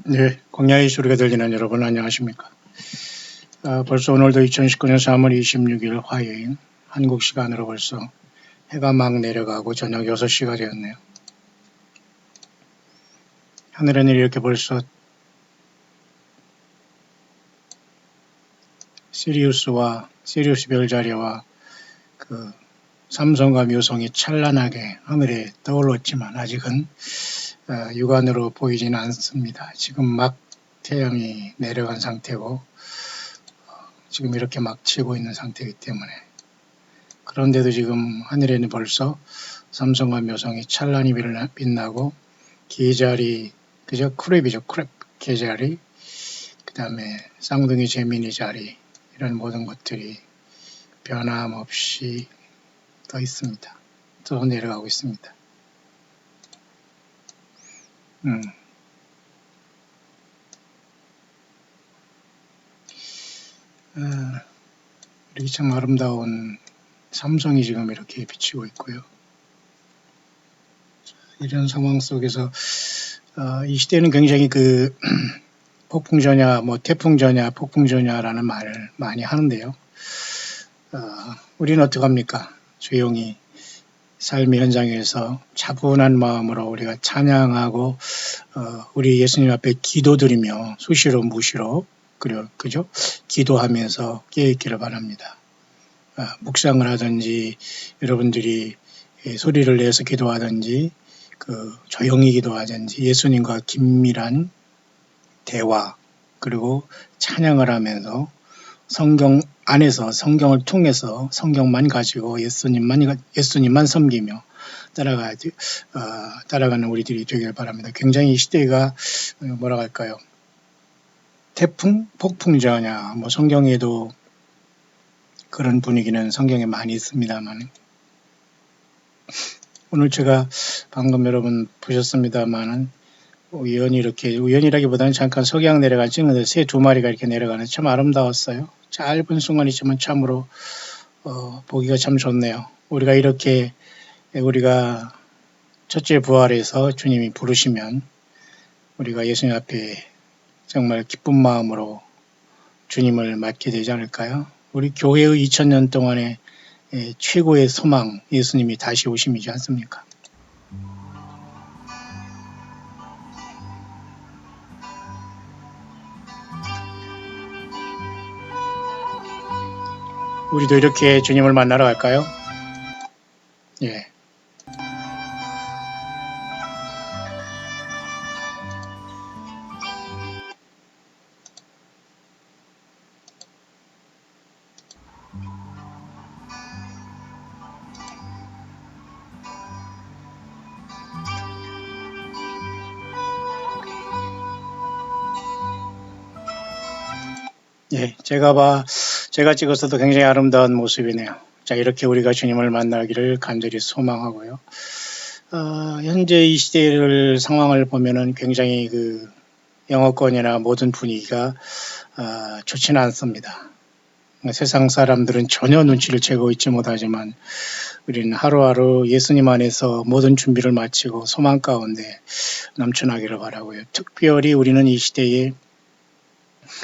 네, 광야의 소리가 들리는 여러분 안녕하십니까? 벌써 오늘도 2019년 3월 26일 화요일 한국 시간으로 벌써 해가 막 내려가고 저녁 6시가 되었네요. 하늘에는 이렇게 벌써 시리우스 별자리와 그 삼성과 묘성이 찬란하게 하늘에 떠올랐지만 아직은 육안으로 보이지는 않습니다. 지금 막 태양이 내려간 상태고 지금 이렇게 막 치고 있는 상태이기 때문에 그런데도 지금 하늘에는 벌써 삼성과 묘성이 찬란히 빛나고 개자리, 그저 크랩이죠. 크랩 개자리, 그 다음에 쌍둥이 재민이 자리 이런 모든 것들이 변함없이 떠 있습니다. 또 내려가고 있습니다. 이렇게 참 아름다운 삼성이 지금 이렇게 비치고 있고요. 이런 상황 속에서 이 시대는 굉장히 폭풍전야, 태풍전야, 폭풍전야라는 말을 많이 하는데요. 우리는 어떡합니까? 조용히 삶의 현장에서 차분한 마음으로 우리가 찬양하고 우리 예수님 앞에 기도드리며 수시로 무시로 그죠? 기도하면서 깨어있기를 바랍니다. 묵상을 하든지 여러분들이 소리를 내서 기도하든지 조용히 기도하든지 예수님과 긴밀한 대화 그리고 찬양을 하면서 성경 안에서 성경을 통해서 성경만 가지고 예수님만 섬기며 따라가는 우리들이 되길 바랍니다. 굉장히 이 시대가 뭐라 할까요? 태풍, 폭풍전야 성경에도 그런 분위기는 성경에 많이 있습니다만 오늘 제가 방금 여러분 보셨습니다만은 우연이라기보다는 잠깐 석양 내려가 찍는데 새 두 마리가 이렇게 내려가는 참 아름다웠어요. 짧은 순간이지만 참으로 보기가 참 좋네요. 우리가 첫째 부활에서 주님이 부르시면 우리가 예수님 앞에 정말 기쁜 마음으로 주님을 맞게 되지 않을까요? 우리 교회의 2000년 동안의 최고의 소망 예수님이 다시 오심이지 않습니까? 우리도 이렇게 주님을 만나러 갈까요? 예. 예, 제가 찍어서도 굉장히 아름다운 모습이네요. 자, 이렇게 우리가 주님을 만나기를 간절히 소망하고요. 현재 이 시대를 상황을 보면은 굉장히 영어권이나 모든 분위기가 좋지는 않습니다. 세상 사람들은 전혀 눈치를 채고 있지 못하지만 우리는 하루하루 예수님 안에서 모든 준비를 마치고 소망 가운데 넘쳐나기를 바라고요. 특별히 우리는 이 시대에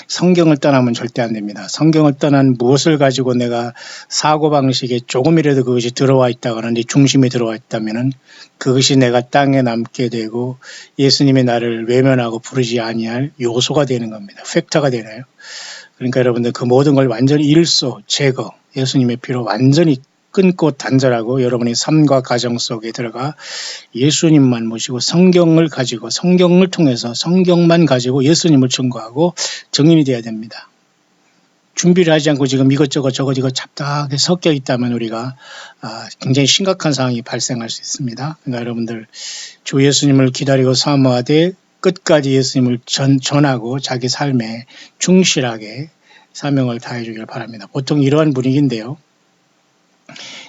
성경을 떠나면 절대 안 됩니다. 성경을 떠난 무엇을 가지고 내가 사고방식에 조금이라도 그것이 들어와 있다거나 내 중심에 들어와 있다면은 그것이 내가 땅에 남게 되고 예수님의 나를 외면하고 부르지 아니할 요소가 되는 겁니다. 팩터가 되나요? 그러니까 여러분들 그 모든 걸 완전히 일소, 제거, 예수님의 피로 완전히 끊고 단절하고 여러분의 삶과 가정 속에 들어가 예수님만 모시고 성경을 가지고 성경을 통해서 성경만 가지고 예수님을 증거하고 증인이 되어야 됩니다. 준비를 하지 않고 지금 이것저것 잡다하게 섞여 있다면 우리가 굉장히 심각한 상황이 발생할 수 있습니다. 그러니까 여러분들 주 예수님을 기다리고 사모하되 끝까지 예수님을 전하고 자기 삶에 충실하게 사명을 다해 주길 바랍니다. 보통 이러한 분위기인데요.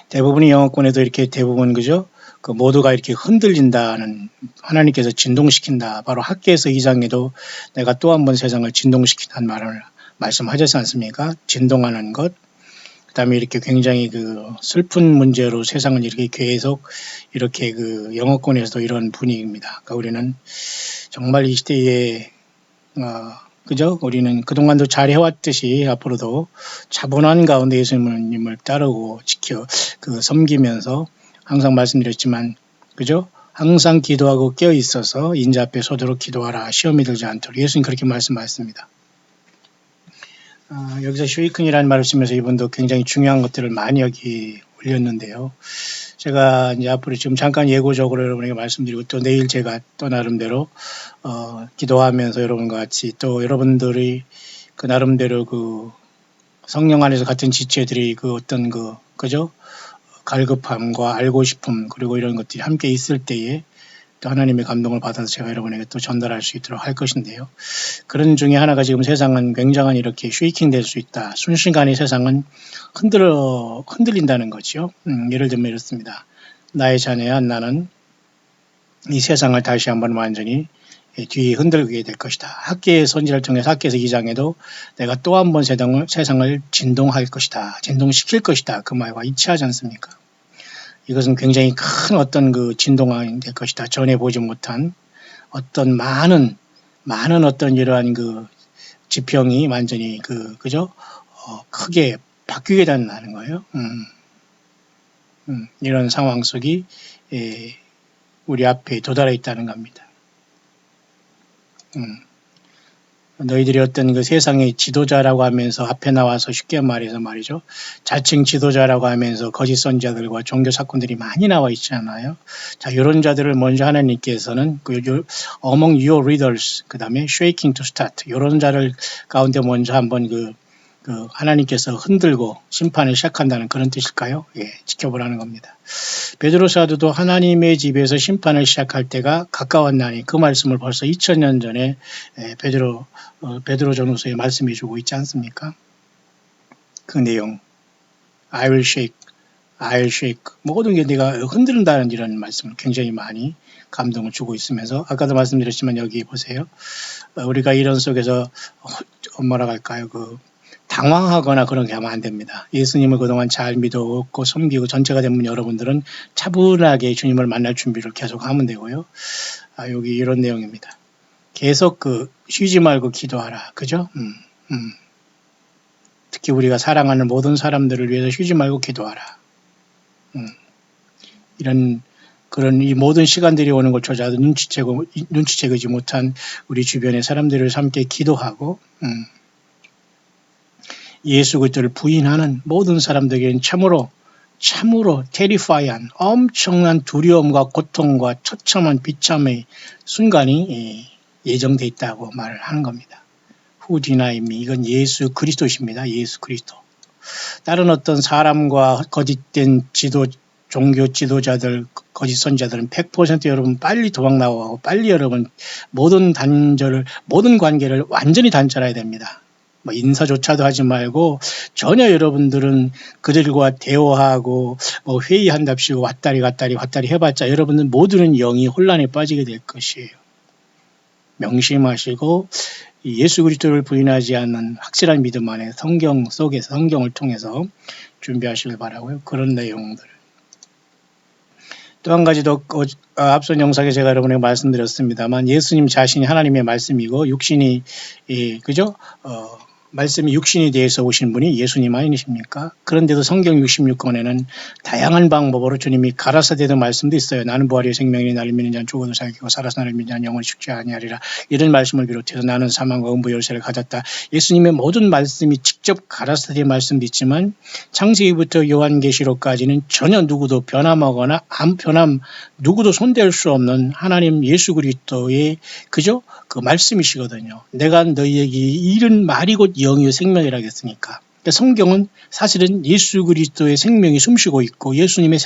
대부분의 영어권에도 이렇게 대부분 그죠? 모두가 이렇게 흔들린다는 하나님께서 진동시킨다. 바로 학계에서 2장에도 내가 또 한 번 세상을 진동시킨다는 말을 말씀하셨지 않습니까? 진동하는 것. 그 다음에 이렇게 굉장히 슬픈 문제로 세상을 이렇게 계속 이렇게 영어권에서도 이런 분위기입니다. 그러니까 우리는 정말 이 시대에 그죠? 우리는 그동안도 잘 해왔듯이 앞으로도 차분한 가운데 예수님을 따르고 섬기면서 항상 말씀드렸지만, 그죠? 항상 기도하고 깨어 있어서 인자 앞에 서도록 기도하라. 시험이 들지 않도록. 예수님 그렇게 말씀하셨습니다. 여기서 쉐이큰이라는 말을 쓰면서 이분도 굉장히 중요한 것들을 많이 여기 올렸는데요. 제가 이제 앞으로 지금 잠깐 예고적으로 여러분에게 말씀드리고 또 내일 제가 또 나름대로 기도하면서 여러분과 같이 또 여러분들이 그 나름대로 그 성령 안에서 같은 지체들이 그 어떤 그죠? 갈급함과 알고 싶음 그리고 이런 것들이 함께 있을 때에 또 하나님의 감동을 받아서 제가 여러분에게 또 전달할 수 있도록 할 것인데요. 그런 중에 하나가 지금 세상은 굉장한 이렇게 쉐이킹 될 수 있다. 순식간에 세상은 흔들린다는 거죠. 예를 들면 이렇습니다. 나의 자녀야 나는 이 세상을 다시 한번 완전히 뒤에 흔들게 될 것이다. 학계의 선지를 통해서 학계에서 2장에도 내가 또 한 번 세상을 진동할 것이다. 진동시킬 것이다. 그 말과 일치하지 않습니까? 이것은 굉장히 큰 어떤 그 진동이 될 것이다. 전에 보지 못한 어떤 많은 어떤 이러한 그 지평이 완전히 그죠? 크게 바뀌게 된다는 거예요. 이런 상황 속이 우리 앞에 도달해 있다는 겁니다. 너희들이 어떤 그 세상의 지도자라고 하면서 앞에 나와서 쉽게 말해서 말이죠. 자칭 지도자라고 하면서 거짓 선지자들과 종교 사건들이 많이 나와 있잖아요. 자, 이런 자들을 먼저 하나님께서는 among your leaders, 그 다음에 shaking to start, 이런 자를 가운데 먼저 한번 하나님께서 흔들고 심판을 시작한다는 그런 뜻일까요? 예, 지켜보라는 겁니다. 베드로 사도도 하나님의 집에서 심판을 시작할 때가 가까웠나니 그 말씀을 벌써 2000년 전에 베드로 전후서에 말씀해 주고 있지 않습니까? 그 내용 I will shake 모든 게 내가 흔든다는 이런 말씀을 굉장히 많이 감동을 주고 있으면서 아까도 말씀드렸지만 여기 보세요. 우리가 이런 속에서 뭐라고 할까요? 당황하거나 그런 게 하면 안 됩니다. 예수님을 그동안 잘 믿었고 섬기고 전체가 되면 여러분들은 차분하게 주님을 만날 준비를 계속 하면 되고요. 여기 이런 내용입니다. 계속 쉬지 말고 기도하라. 그죠? 특히 우리가 사랑하는 모든 사람들을 위해서 쉬지 말고 기도하라. 그런 이 모든 시간들이 오는 것조차 눈치채지 못한 우리 주변의 사람들을 함께 기도하고 예수 그리스도를 부인하는 모든 사람들에게는 참으로 terrifying 엄청난 두려움과 고통과 처참한 비참의 순간이 예정돼 있다고 말을 하는 겁니다. Who deny me? 이건 예수 그리스도십니다. 예수 그리스도. 다른 어떤 사람과 거짓된 종교 지도자들, 거짓 선자들은 100% 여러분 빨리 도망 나오고 빨리 여러분 모든 관계를 완전히 단절해야 됩니다. 인사조차도 하지 말고 전혀 여러분들은 그들과 대화하고 회의한답시고 왔다리 해봤자 여러분들 모두는 영이 혼란에 빠지게 될 것이에요. 명심하시고 예수 그리스도를 부인하지 않는 확실한 믿음 안에 성경 속에서 성경을 통해서 준비하시길 바라고요. 그런 내용들. 또 한 가지 더 앞선 영상에 제가 여러분에게 말씀드렸습니다만 예수님 자신이 하나님의 말씀이고 육신이 그죠? 말씀이 육신에 대해서 오신 분이 예수님 아니십니까? 그런데도 성경 66권에는 다양한 방법으로 주님이 가라사대의 말씀도 있어요. 나는 부활의 생명이니 나를 믿는 자는 죽어도 살기고 살아서 나를 믿는 자는 영원히 죽지 아니하리라. 이런 말씀을 비롯해서 나는 사망과 음부 열쇠를 가졌다. 예수님의 모든 말씀이 직접 가라사대의 말씀도 있지만 창세기부터 요한계시록까지는 전혀 누구도 변함하거나 누구도 손댈 수 없는 하나님 예수 그리스도의 그죠? 그 말씀이시거든요. 내가 너희에게 이른 말이 곧 영이요 생명이라고 했으니까. 성경은 사실은 예수 그리스도의 생명이 숨쉬고 있고 예수님의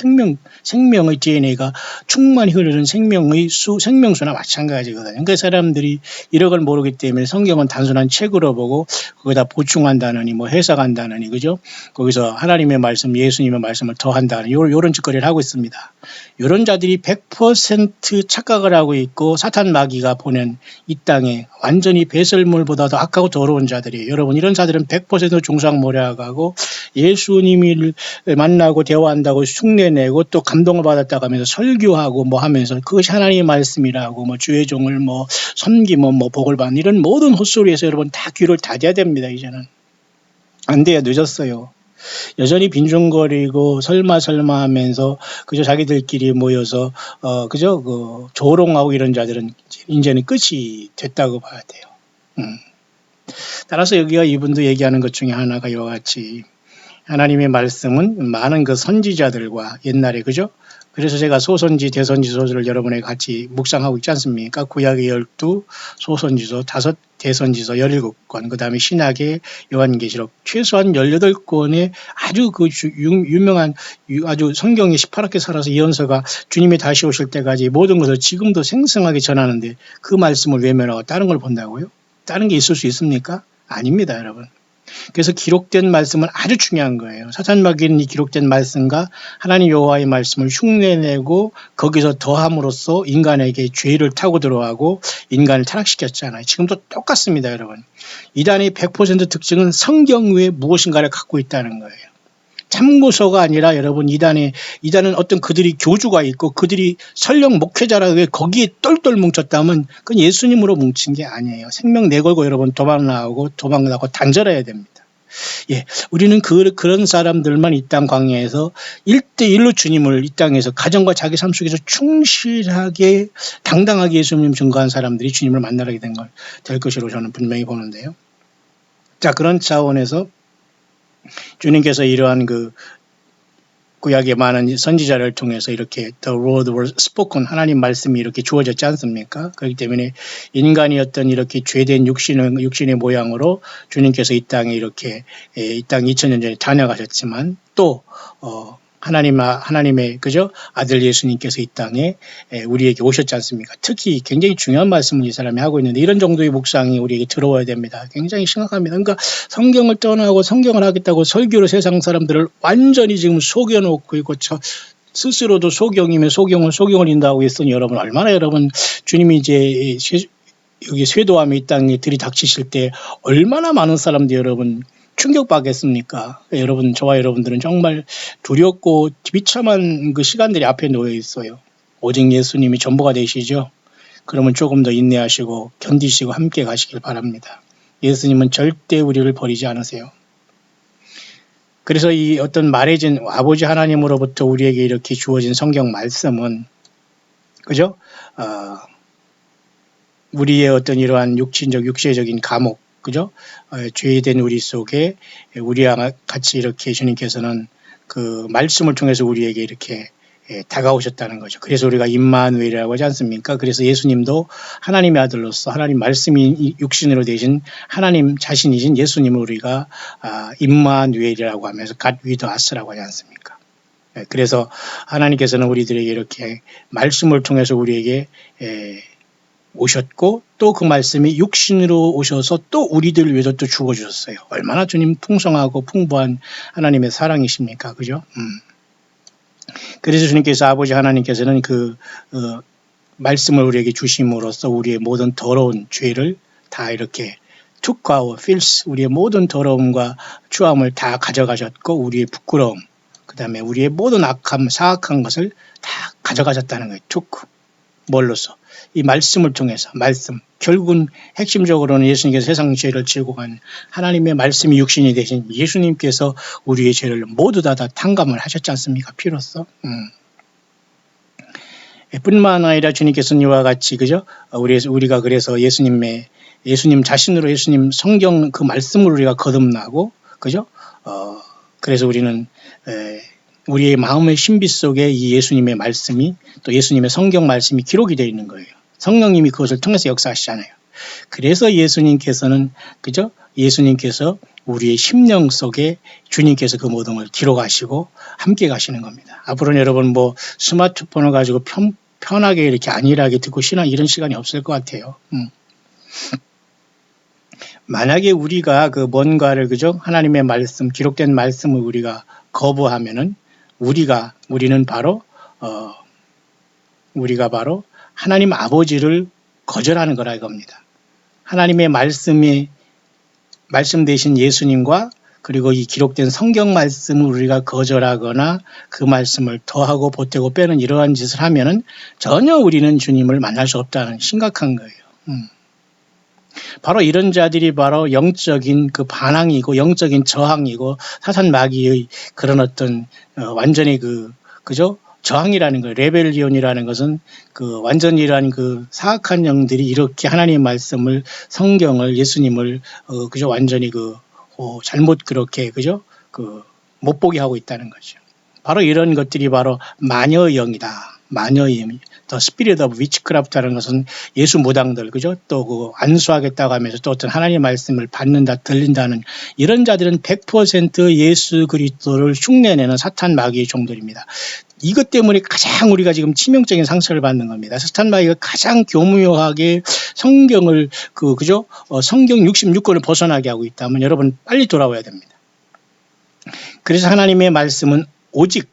생명의 DNA가 충만히 흐르는 생명수나 마찬가지거든요. 그러니까 사람들이 이런 걸 모르기 때문에 성경은 단순한 책으로 보고 거기다 보충한다느니 해석한다느니 그죠? 거기서 하나님의 말씀, 예수님의 말씀을 더한다는 이런 짓거리를 하고 있습니다. 이런 자들이 100% 착각을 하고 있고 사탄 마귀가 보낸 이 땅에 완전히 배설물보다도 악하고 더러운 자들이에요. 여러분 이런 자들은 100% 중상 몰아가고 예수님을 만나고 대화한다고 흉내내고 또 감동을 받았다고 하면서 설교하고 뭐 하면서 그것이 하나님의 말씀이라고 뭐 주의 종을 뭐 섬기면 뭐 복을 받는 이런 모든 헛소리에서 여러분 다 귀를 닫아야 됩니다. 이제는 안 돼요. 늦었어요. 여전히 빈둥거리고 설마 하면서 그저 자기들끼리 모여서 그저 그 조롱하고 이런 자들은 이제는 끝이 됐다고 봐야 돼요. 따라서 여기가 이분도 얘기하는 것 중에 하나가 이와 같이 하나님의 말씀은 많은 그 선지자들과 옛날에 그죠? 그래서 제가 소선지, 대선지서를 여러분에 같이 묵상하고 있지 않습니까? 구약의 12, 소선지서 5, 대선지서 17권, 그 다음에 신약의 요한계시록 최소한 18권의 아주 그 유명한 아주 성경이 18학기 살아서 예언서가 주님이 다시 오실 때까지 모든 것을 지금도 생생하게 전하는데 그 말씀을 외면하고 다른 걸 본다고요? 다른 게 있을 수 있습니까? 아닙니다, 여러분. 그래서 기록된 말씀은 아주 중요한 거예요. 사탄마귀는 이 기록된 말씀과 하나님 여호와의 말씀을 흉내내고 거기서 더함으로써 인간에게 죄를 타고 들어가고 인간을 타락시켰잖아요. 지금도 똑같습니다, 여러분. 이단의 100% 특징은 성경 외에 무엇인가를 갖고 있다는 거예요. 참고서가 아니라 여러분 이단은 어떤 그들이 교주가 있고 그들이 설령 목회자라 왜 거기에 똘똘 뭉쳤다면 그건 예수님으로 뭉친 게 아니에요. 생명 내걸고 여러분 도망나고 단절해야 됩니다. 예, 우리는 그런 사람들만 이 땅 광야에서 1대1로 주님을 이 땅에서 가정과 자기 삶 속에서 충실하게 당당하게 예수님 증거한 사람들이 주님을 만나게 될 것이라고 저는 분명히 보는데요. 자, 그런 차원에서 주님께서 이러한 그 구약의 많은 선지자를 통해서 이렇게 The word was spoken 하나님 말씀이 이렇게 주어졌지 않습니까? 그렇기 때문에 인간이 어떤 이렇게 죄된 육신의 모양으로 주님께서 이 땅에 이렇게 이 땅 2000년 전에 다녀가셨지만 또 하나님의 그죠 아들 예수님께서 이 땅에 우리에게 오셨지 않습니까? 특히 굉장히 중요한 말씀을 이 사람이 하고 있는데 이런 정도의 묵상이 우리에게 들어와야 됩니다. 굉장히 심각합니다. 그러니까 성경을 떠나고 성경을 하겠다고 설교로 세상 사람들을 완전히 지금 속여놓고 있고 스스로도 소경을 인도하고 있으니 여러분 얼마나 여러분 주님이 이제 여기 쇄도함이 이 땅에 들이닥치실 때 얼마나 많은 사람들이 여러분 충격받겠습니까? 여러분, 저와 여러분들은 정말 두렵고 비참한 그 시간들이 앞에 놓여 있어요. 오직 예수님이 전부가 되시죠? 그러면 조금 더 인내하시고 견디시고 함께 가시길 바랍니다. 예수님은 절대 우리를 버리지 않으세요. 그래서 이 어떤 말해진 아버지 하나님으로부터 우리에게 이렇게 주어진 성경 말씀은 그죠? 우리의 어떤 이러한 육체적인 감옥 그죠? 죄된 우리 속에 우리와 같이 이렇게 주님께서는 그 말씀을 통해서 우리에게 이렇게 다가오셨다는 거죠. 그래서 우리가 임마누엘이라고 하지 않습니까? 그래서 예수님도 하나님의 아들로서 하나님 말씀이 육신으로 되신 하나님 자신이신 예수님을 우리가 임마누엘이라고 하면서 God with us라고 하지 않습니까? 그래서 하나님께서는 우리들에게 이렇게 말씀을 통해서 우리에게 오셨고 또 그 말씀이 육신으로 오셔서 또 우리들을 위해서 또 죽어주셨어요. 얼마나 주님 풍성하고 풍부한 하나님의 사랑이십니까? 그죠? 그래서 주님께서 아버지 하나님께서는 그 말씀을 우리에게 주심으로써 우리의 모든 더러운 죄를 다 이렇게 took our filth 우리의 모든 더러움과 추함을 다 가져가셨고 우리의 부끄러움 그 다음에 우리의 모든 악함 사악한 것을 다 가져가셨다는 거예요. took 뭘로써? 이 말씀을 통해서 결국은 핵심적으로는 예수님께서 세상 죄를 지고 간 하나님의 말씀이 육신이 되신 예수님께서 우리의 죄를 모두 다 탕감을 하셨지 않습니까? 피로써. 뿐만 아니라 주님께서는 이와 같이 그죠? 우리가 그래서 예수님 자신으로 예수님 성경 그 말씀을 우리가 거듭나고 그죠? 그래서 우리는 우리의 마음의 신비 속에 이 예수님의 말씀이 또 예수님의 성경 말씀이 기록이 되어 있는 거예요. 성령님이 그것을 통해서 역사하시잖아요. 그래서 예수님께서는 그죠? 예수님께서 우리의 심령 속에 주님께서 그 모든 걸 기록하시고 함께 가시는 겁니다. 앞으로는 여러분 뭐 스마트폰을 가지고 편하게 이렇게 안일하게 듣고 신앙 이런 시간이 없을 것 같아요. 만약에 우리가 그 뭔가를 그죠? 하나님의 말씀 기록된 말씀을 우리가 거부하면은 우리는 바로 우리가 바로 하나님 아버지를 거절하는 거라 이겁니다. 하나님의 말씀 대신 예수님과 그리고 이 기록된 성경 말씀을 우리가 거절하거나 그 말씀을 더하고 보태고 빼는 이러한 짓을 하면은 전혀 우리는 주님을 만날 수 없다는 심각한 거예요. 바로 이런 자들이 바로 영적인 그 반항이고 영적인 저항이고 사탄 마귀의 그런 어떤 완전히 그죠? 저항이라는 거예요. 레벨리온이라는 것은 그 완전이라는 그 사악한 영들이 이렇게 하나님 말씀을 성경을 예수님을 그죠? 완전히 잘못 그렇게 그죠? 못 보게 하고 있다는 거죠. 바로 이런 것들이 바로 마녀의 영이다. 마녀의 영. The Spirit of Witchcraft라는 것은 예수 무당들, 그죠? 또 안수하겠다고 하면서 또 어떤 하나님 말씀을 받는다, 들린다는 이런 자들은 100% 예수 그리스도를 흉내내는 사탄 마귀의 종들입니다. 이것 때문에 가장 우리가 지금 치명적인 상처를 받는 겁니다. 사탄 마귀가 가장 교묘하게 성경을 그죠? 성경 66권을 벗어나게 하고 있다면 여러분 빨리 돌아와야 됩니다. 그래서 하나님의 말씀은 오직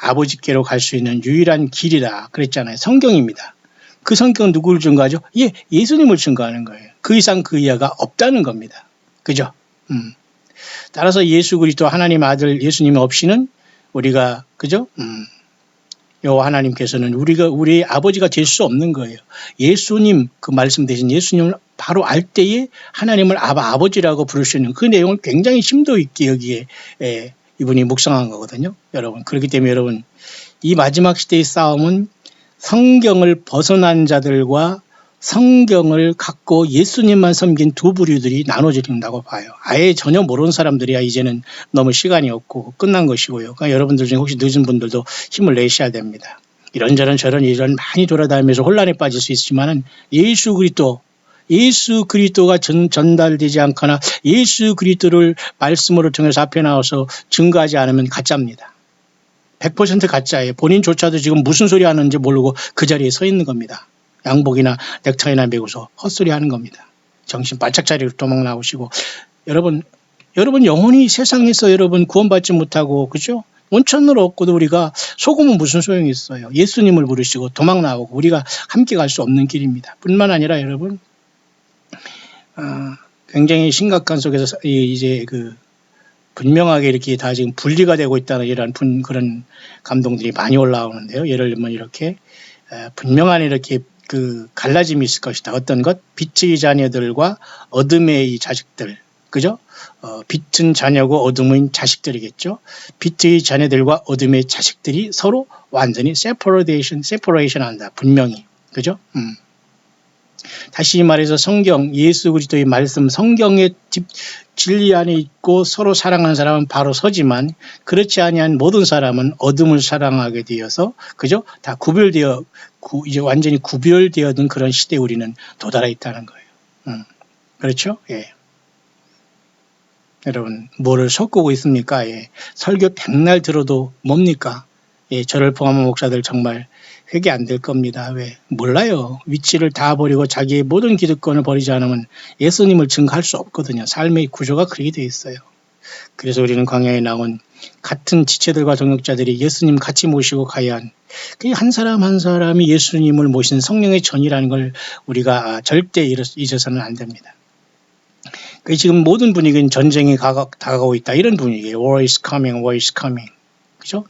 아버지께로 갈 수 있는 유일한 길이다 그랬잖아요. 성경입니다. 그 성경은 누구를 증거하죠? 예수님을 증거하는 거예요. 그 이상 그 이하가 없다는 겁니다. 그죠? 따라서 예수 그리스도 하나님 아들 예수님 없이는 우리가 그죠? 요 하나님께서는 우리 아버지가 될 수 없는 거예요. 예수님 그 말씀 대신 예수님을 바로 알 때에 하나님을 아버지라고 부를 수 있는 그 내용을 굉장히 심도 있게 여기에 이분이 묵상한 거거든요. 여러분. 그렇기 때문에 여러분 이 마지막 시대의 싸움은 성경을 벗어난 자들과 성경을 갖고 예수님만 섬긴 두 부류들이 나눠진다고 봐요. 아예 전혀 모르는 사람들이야 이제는 너무 시간이 없고 끝난 것이고요. 그러니까 여러분들 중에 혹시 늦은 분들도 힘을 내셔야 됩니다. 이런저런 저런 이런 많이 돌아다니면서 혼란에 빠질 수 있지만은 예수 그리스도가 전달되지 않거나 예수 그리스도를 말씀으로 통해서 앞에 나와서 증거하지 않으면 가짜입니다. 100% 가짜예요. 본인조차도 지금 무슨 소리 하는지 모르고 그 자리에 서 있는 겁니다. 양복이나 넥타이나 메고서 헛소리 하는 겁니다. 정신 바짝 차리고 도망 나오시고 여러분 영혼이 세상에서 여러분 구원받지 못하고 그죠? 온천으로 없고도 우리가 속으면 무슨 소용이 있어요. 예수님을 부르시고 도망 나오고 우리가 함께 갈 수 없는 길입니다. 뿐만 아니라 여러분 굉장히 심각한 속에서 이제 분명하게 이렇게 다 지금 분리가 되고 있다는 이런 그런 감동들이 많이 올라오는데요. 예를 들면 이렇게 분명한 이렇게 갈라짐이 있을 것이다. 어떤 것? 빛의 자녀들과 어둠의 자식들. 그죠? 빛은 자녀고 어둠은 자식들이겠죠. 빛의 자녀들과 어둠의 자식들이 서로 완전히 separation 한다. 분명히. 그죠? 다시 말해서 성경, 예수 그리스도의 말씀, 성경의 진리 안에 있고 서로 사랑하는 사람은 바로 서지만 그렇지 아니한 모든 사람은 어둠을 사랑하게 되어서 그죠? 다 이제 완전히 구별되어든 그런 시대에 우리는 도달해 있다는 거예요. 그렇죠? 예. 여러분, 뭐를 섞고 있습니까? 예. 설교 백날 들어도 뭡니까? 예, 저를 포함한 목사들 정말 회개 안 될 겁니다. 왜? 몰라요. 위치를 다 버리고 자기의 모든 기득권을 버리지 않으면 예수님을 증거할 수 없거든요. 삶의 구조가 그렇게 돼 있어요. 그래서 우리는 광야에 나온 같은 지체들과 동역자들이 예수님 같이 모시고 가야 한 사람 한 사람이 예수님을 모신 성령의 전이라는 걸 우리가 절대 잊어서는 안 됩니다. 지금 모든 분위기는 전쟁이 다가오고 있다. 이런 분위기예요. War is coming, war is coming. 그죠?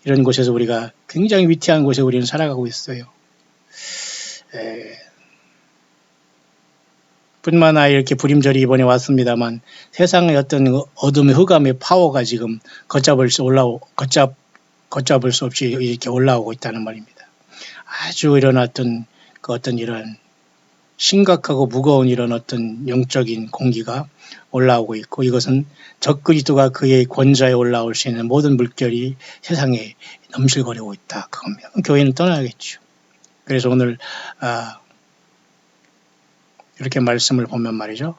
이런 곳에서 우리가 굉장히 위태한 곳에 우리는 살아가고 있어요. 뿐만 아니라 이렇게 불임절이 이번에 왔습니다만 세상의 어떤 어둠의 흑암의 파워가 지금 걷잡을 수 없이 이렇게 올라오고 있다는 말입니다. 아주 이런 어떤 이런 심각하고 무거운 이런 어떤 영적인 공기가 올라오고 있고 이것은 적그리스도가 그의 권좌에 올라올 수 있는 모든 물결이 세상에 넘실거리고 있다. 그겁니다. 교회는 떠나야겠죠. 그래서 오늘 이렇게 말씀을 보면 말이죠.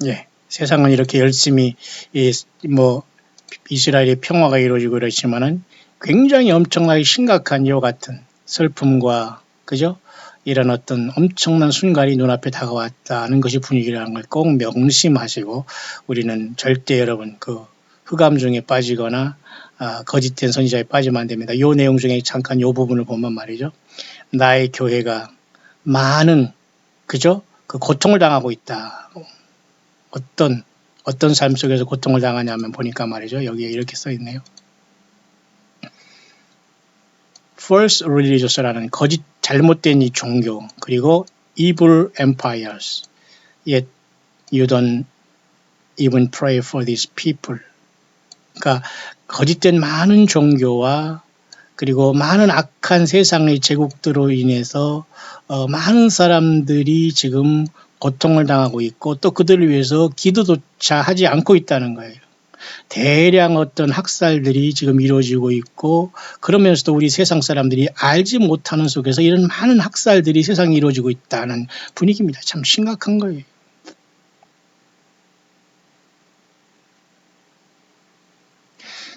예, 세상은 이렇게 열심히 이스라엘의 평화가 이루어지고 그렇지만은 굉장히 엄청나게 심각한 이와 같은 슬픔과 그죠? 이런 어떤 엄청난 순간이 눈앞에 다가왔다는 것이 분위기라는 걸 꼭 명심하시고 우리는 절대 여러분 흑암 중에 빠지거나 거짓된 선지자에 빠지면 안 됩니다. 이 내용 중에 잠깐 이 부분을 보면 말이죠. 나의 교회가 많은 그죠? 그 고통을 당하고 있다. 어떤 삶 속에서 고통을 당하냐면 보니까 말이죠. 여기에 이렇게 써 있네요. False religious라는 거짓 잘못된 이 종교, 그리고 evil empires. Yet you don't even pray for these people. 그러니까 거짓된 많은 종교와 그리고 많은 악한 세상의 제국들로 인해서 많은 사람들이 지금 고통을 당하고 있고 또 그들을 위해서 기도조차 하지 않고 있다는 거예요. 대량 어떤 학살들이 지금 이루어지고 있고 그러면서도 우리 세상 사람들이 알지 못하는 속에서 이런 많은 학살들이 세상에 이루어지고 있다는 분위기입니다. 참 심각한 거예요.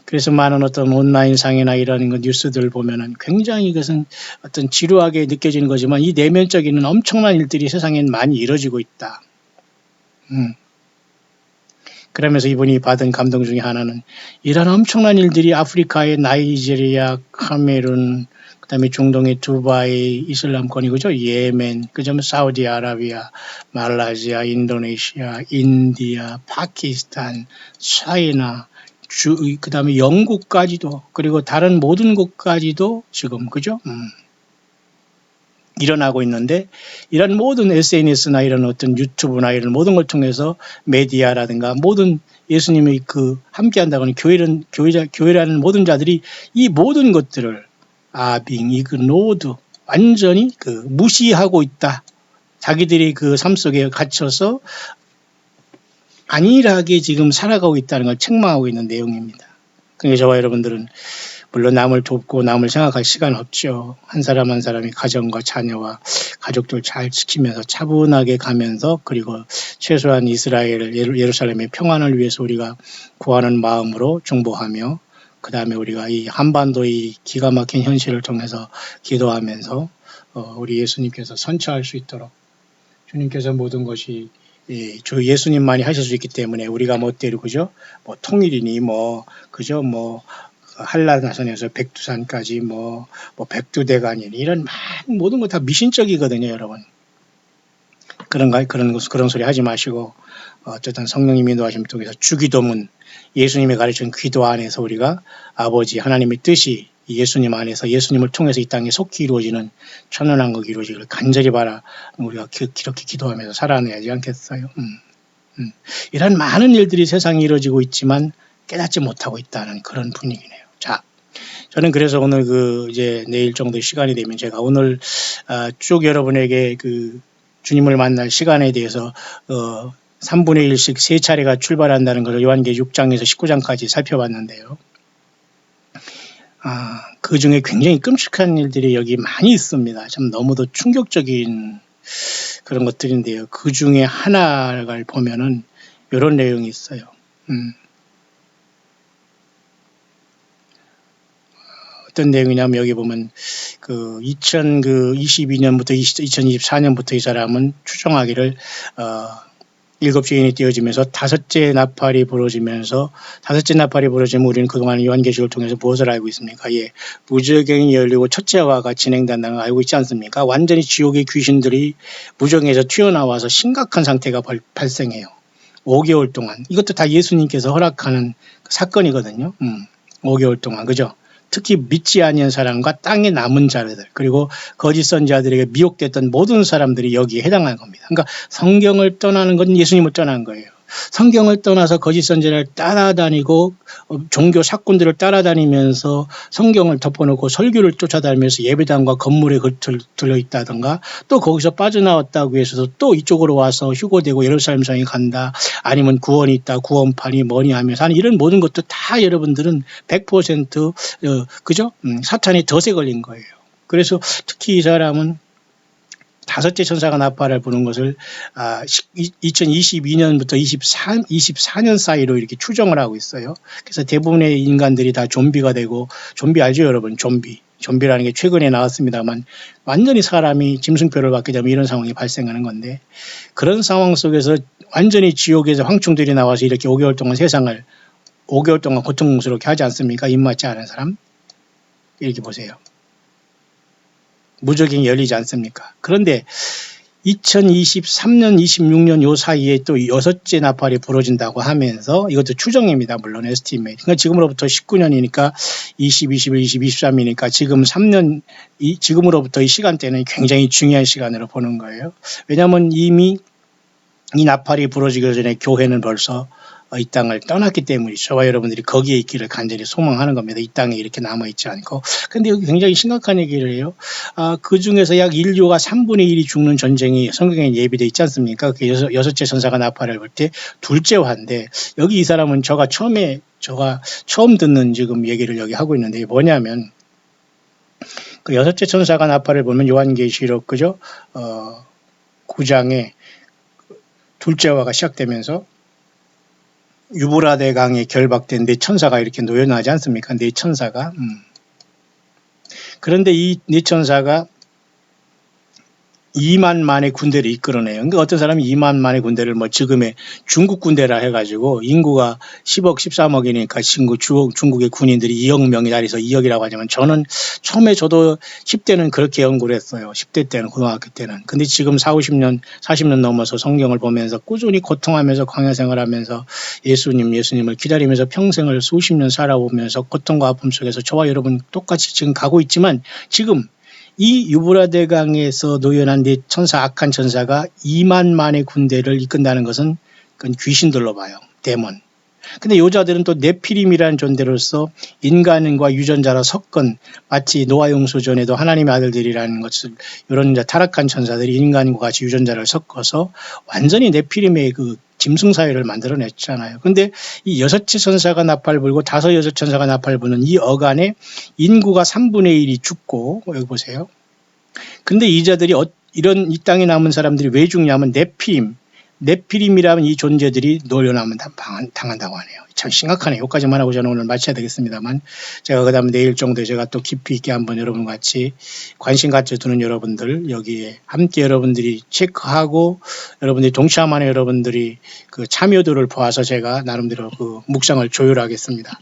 그래서 많은 어떤 온라인상이나 이런 뉴스들을 보면은 굉장히 이것은 어떤 지루하게 느껴지는 거지만 이 내면적인 엄청난 일들이 세상엔 많이 이루어지고 있다. 그러면서 이분이 받은 감동 중에 하나는 이런 엄청난 일들이 아프리카의 나이지리아, 카메룬, 그다음에 중동의 두바이, 이슬람권이 그죠? 예멘, 그죠? 사우디아라비아, 말라시아, 인도네시아, 인디아, 파키스탄, 차이나, 그다음에 영국까지도 그리고 다른 모든 곳까지도 지금 그죠? 일어나고 있는데 이런 모든 SNS나 이런 어떤 유튜브나 이런 모든 걸 통해서 메디아라든가 모든 예수님의 그 함께한다고 하는 교회라는 모든 자들이 이 모든 것들을 이그노드 완전히 그 무시하고 있다. 자기들이 그 삶 속에 갇혀서 안일하게 지금 살아가고 있다는 걸 책망하고 있는 내용입니다. 그러니까 저와 여러분들은 물론 남을 돕고 남을 생각할 시간 없죠. 한 사람 한 사람이 가정과 자녀와 가족들 잘 지키면서 차분하게 가면서 그리고 최소한 이스라엘, 예루살렘의 평안을 위해서 우리가 구하는 마음으로 중보하며 그 다음에 우리가 이 한반도의 기가 막힌 현실을 통해서 기도하면서 우리 예수님께서 선처할 수 있도록 주님께서 모든 것이 주 예수님만이 하실 수 있기 때문에 우리가 멋대로 그죠? 뭐 통일이니 그죠? 한라산에서 백두산까지 백두대간이니 이런 모든 거 다 미신적이거든요, 여러분. 그런 소리 하지 마시고 어쨌든 성령님이 인도하심 통해서 주기도문 예수님이 가르친 기도 안에서 우리가 아버지 하나님의 뜻이 예수님 안에서 예수님을 통해서 이 땅에 속히 이루어지는 천연왕국이 이루어지기를 간절히 바라 우리가 그렇게 기도하면서 살아내야지 않겠어요. 이런 많은 일들이 세상에 이루어지고 있지만 깨닫지 못하고 있다는 그런 분위기네요. 자, 저는 그래서 오늘 이제 내일 정도 시간이 되면 제가 오늘 쭉 여러분에게 주님을 만날 시간에 대해서 3분의 1씩 3차례가 출발한다는 것을 요한계시록 6장에서 19장까지 살펴봤는데요. 그 중에 굉장히 끔찍한 일들이 여기 많이 있습니다. 참 너무도 충격적인 그런 것들인데요. 그 중에 하나를 보면은 이런 내용이 있어요. 어떤 내용이냐면 여기 보면 2022년부터 2024년부터 이 사람은 추정하기를 7주인이 띄어지면서 다섯째 나팔이 부러지면 우리는 그동안 요한계시록을 통해서 무엇을 알고 있습니까? 무저갱이 열리고 첫째화가 진행된다는 걸 알고 있지 않습니까? 완전히 지옥의 귀신들이 무저갱에서 튀어나와서 심각한 상태가 발생해요. 5개월 동안. 이것도 다 예수님께서 허락하는 사건이거든요. 5개월 동안. 그죠? 특히 믿지 아니한 사람과 땅에 남은 자들 그리고 거짓 선지자들에게 미혹됐던 모든 사람들이 여기에 해당하는 겁니다. 그러니까 성경을 떠나는 건 예수님을 떠난 거예요. 성경을 떠나서 거짓 선지자를 따라다니고 종교 사건들을 따라다니면서 성경을 덮어놓고 설교를 쫓아다니면서 예배당과 건물에 들어있다든가 또 거기서 빠져나왔다고 해서 또 이쪽으로 와서 휴고되고 예루살렘 성에 간다 아니면 구원이 있다 구원판이 뭐니 하면서 하는 이런 모든 것도 다 여러분들은 100% 그죠? 사탄의 덫에 걸린 거예요. 그래서 특히 이 사람은 다섯째 천사가 나팔을 부는 것을 2022년부터 24년 사이로 이렇게 추정을 하고 있어요. 그래서 대부분의 인간들이 다 좀비가 되고 좀비 알죠 여러분? 좀비라는 게 최근에 나왔습니다만 완전히 사람이 짐승표를 받게 되면 이런 상황이 발생하는 건데 그런 상황 속에서 완전히 지옥에서 황충들이 나와서 이렇게 5개월 동안 세상을 5개월 동안 고통스럽게 하지 않습니까? 입맞지 않은 사람? 이렇게 보세요. 무적이 열리지 않습니까? 그런데 2023년, 26년 요 사이에 또 여섯째 나팔이 부러진다고 하면서 이것도 추정입니다. 물론 에스티메이트. 그러니까 지금으로부터 19년이니까 20, 21, 20, 23이니까 지금 3년, 지금으로부터 이 시간대는 굉장히 중요한 시간으로 보는 거예요. 왜냐하면 이미 이 나팔이 부러지기 전에 교회는 벌써 이 땅을 떠났기 때문이죠. 저와 여러분들이 거기에 있기를 간절히 소망하는 겁니다. 이 땅에 이렇게 남아있지 않고. 근데 여기 굉장히 심각한 얘기를 해요. 그 중에서 약 인류가 3분의 1이 죽는 전쟁이 성경에 예비되어 있지 않습니까? 그 여섯째 천사가 나팔을 불 때 둘째 화인데, 여기 이 사람은 제가 처음 듣는 지금 얘기를 여기 하고 있는데, 뭐냐면, 그 여섯째 천사가 나팔을 불면 요한계시록, 그죠? 9장에 둘째 화가 시작되면서 유브라데 강에 결박된 네 천사가 이렇게 노여나지 않습니까? 네 천사가. 그런데 이 네 천사가 2만만의 군대를 이끌어내요. 그러니까 어떤 사람이 2만만의 군대를 뭐 지금의 중국 군대라 해가지고 인구가 10억, 13억이니까 중국의 군인들이 2억 명이 달해서 2억이라고 하지만 저는 처음에 저도 10대는 그렇게 연구를 했어요. 10대 때는, 고등학교 때는. 근데 지금 40년 넘어서 성경을 보면서 꾸준히 고통하면서 광야 생활하면서 예수님을 기다리면서 평생을 수십 년 살아오면서 고통과 아픔 속에서 저와 여러분 똑같이 지금 가고 있지만 지금 이 유브라데 강에서 노연한 네 천사, 악한 천사가 2만만의 군대를 이끈다는 것은 그건 귀신들로 봐요. 데몬. 근데 요자들은 또 네피림이라는 존재로서 인간과 유전자로 섞은, 마치 노아 용수전에도 하나님의 아들들이라는 것을, 이런 타락한 천사들이 인간과 같이 유전자를 섞어서 완전히 네피림의 그 짐승 사회를 만들어냈잖아요. 근데 이 여섯째 천사가 나팔 불고 여섯 천사가 나팔 부는 이 어간에 인구가 3분의 1이 죽고, 여기 보세요. 근데 이자들이 이런 이 땅에 남은 사람들이 왜 죽냐면 네피림이라면 이 존재들이 노려나면 당한다고 하네요. 참 심각하네요. 여기까지만 하고 저는 오늘 마쳐야 되겠습니다만, 제가 그 다음에 내일 정도에 제가 또 깊이 있게 한번 여러분 같이 관심 가져두는 여러분들, 여기에 함께 여러분들이 체크하고 여러분들이 동참하는 여러분들이 그 참여도를 보아서 제가 나름대로 그 묵상을 조율하겠습니다.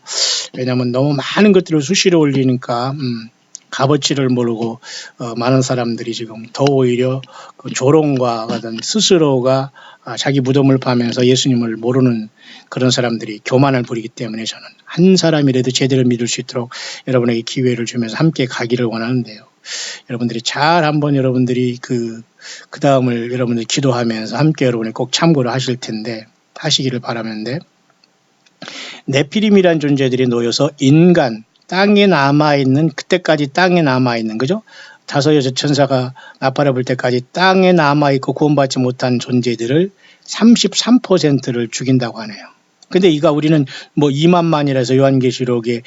왜냐하면 너무 많은 것들을 수시로 올리니까 값어치를 모르고 많은 사람들이 지금 더 오히려 그 조롱과 어떤 스스로가 자기 무덤을 파면서 예수님을 모르는 그런 사람들이 교만을 부리기 때문에 저는 한 사람이라도 제대로 믿을 수 있도록 여러분에게 기회를 주면서 함께 가기를 원하는데요. 여러분들이 잘 한번 여러분들이 그 다음을 여러분들이 기도하면서 함께 여러분이 꼭 참고를 하시기를 바라는데, 네피림이라는 존재들이 놓여서 땅에 남아있는, 그때까지 땅에 남아있는, 그죠? 여섯 천사가 나팔을 불 때까지 땅에 남아있고 구원받지 못한 존재들을 33%를 죽인다고 하네요. 근데 우리는 뭐 2만만이라서 요한계시록에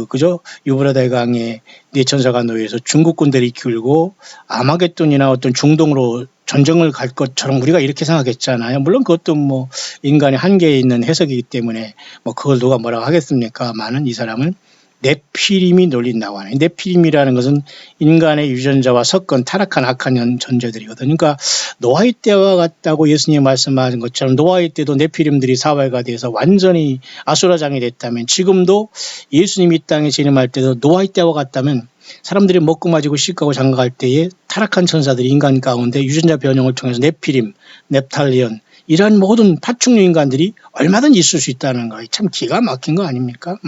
그죠? 유브라데 강에 네 천사가 놓여서 중국 군대를 이끌고 아마겟돈이나 어떤 중동으로 전쟁을 갈 것처럼 우리가 이렇게 생각했잖아요. 물론 그것도 뭐 인간의 한계에 있는 해석이기 때문에 뭐 그걸 누가 뭐라고 하겠습니까만은 이 사람은 네피림이 놀린다고 하네요. 네피림이라는 것은 인간의 유전자와 섞은 타락한 악한 존재들이거든요. 그러니까 노아의 때와 같다고 예수님이 말씀하신 것처럼 노아의 때도 네피림들이 사회가 돼서 완전히 아수라장이 됐다면, 지금도 예수님이 이 땅에 재림할 때도 노아의 때와 같다면 사람들이 먹고 마시고 씻고 장가갈 때에 타락한 천사들이 인간 가운데 유전자 변형을 통해서 네피림, 넵탈리온, 이러한 모든 파충류 인간들이 얼마든지 있을 수 있다는 거, 참 기가 막힌 거 아닙니까?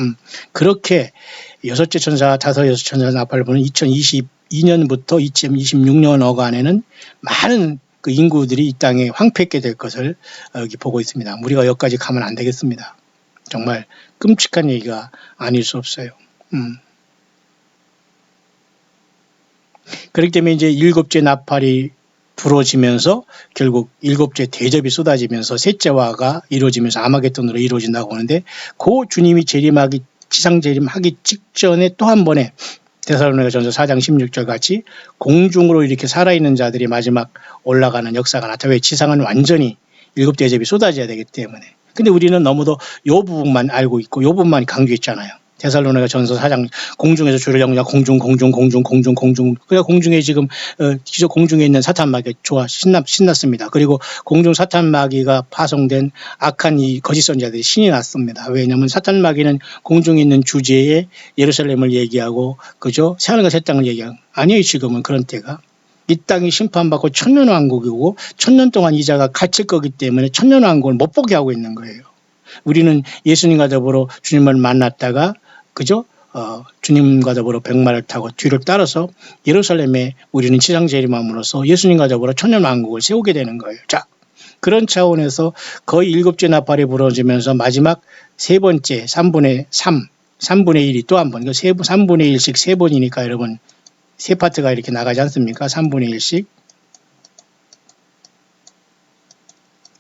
그렇게 여섯 천사 나팔을 부는 2022년부터 2026년 어간에는 많은 그 인구들이 이 땅에 황폐하게 될 것을 여기 보고 있습니다. 우리가 여기까지 가면 안 되겠습니다. 정말 끔찍한 얘기가 아닐 수 없어요. 그렇기 때문에 이제 일곱째 나팔이 부러지면서 결국 일곱째 대접이 쏟아지면서 셋째화가 이루어지면서 아마겟돈으로 이루어진다고 하는데, 그 주님이 지상 재림하기 직전에 또 한 번에 데살로니가전서 4장 16절 같이 공중으로 이렇게 살아있는 자들이 마지막 올라가는 역사가 나타나요. 왜? 지상은 완전히 일곱 대접이 쏟아져야 되기 때문에. 근데 우리는 너무도 요 부분만 알고 있고 요 부분만 강조했잖아요. 데살로니가전서 4장 공중에서 주를 영장 공중. 그러니까 공중에 지금 공중에 있는 사탄마귀가 신났습니다. 그리고 공중 사탄마귀가 파송된 악한 이 거짓 선자들이 신이 났습니다. 왜냐하면 사탄마귀는 공중에 있는 주제에 예루살렘을 얘기하고, 그죠? 새하늘과 새 땅을 얘기하고, 아니에요. 지금은 그런 때가. 이 땅이 심판받고 천년왕국이고 천년 동안 이자가 갇힐 거기 때문에 천년왕국을 못 보게 하고 있는 거예요. 우리는 예수님과 더불어 주님을 만났다가 그죠? 주님과 더불어 백마를 타고 뒤를 따라서 예루살렘에 우리는 지상재림함으로써 예수님과 더불어 천년왕국을 세우게 되는 거예요. 자, 그런 차원에서 거의 7째 나팔이 부러지면서 마지막 세 번째 3분의 1이 또 한 번, 3분의 1씩 세 번이니까 여러분 세 파트가 이렇게 나가지 않습니까? 3분의 1씩.